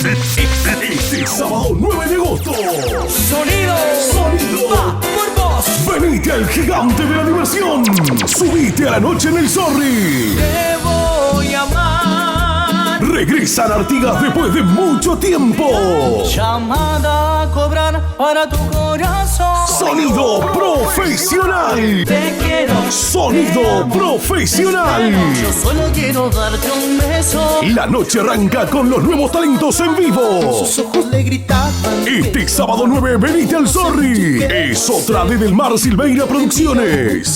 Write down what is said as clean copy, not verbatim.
Este sábado 9 de agosto. Sonido. Va por vos. Venite al gigante de la diversión. Subite a la noche en el Zorri. Te voy a amar. Regresan Artigas después de mucho tiempo. Llamada a cobrar para tu corazón. Sonido profesional. Te quiero. Sonido profesional. Yo solo quiero darte un beso. La noche arranca con los nuevos talentos en vivo. Sus ojos le gritaban. Este sábado 9, venite al Zorri. Es otra de Del Mar Silveira Producciones.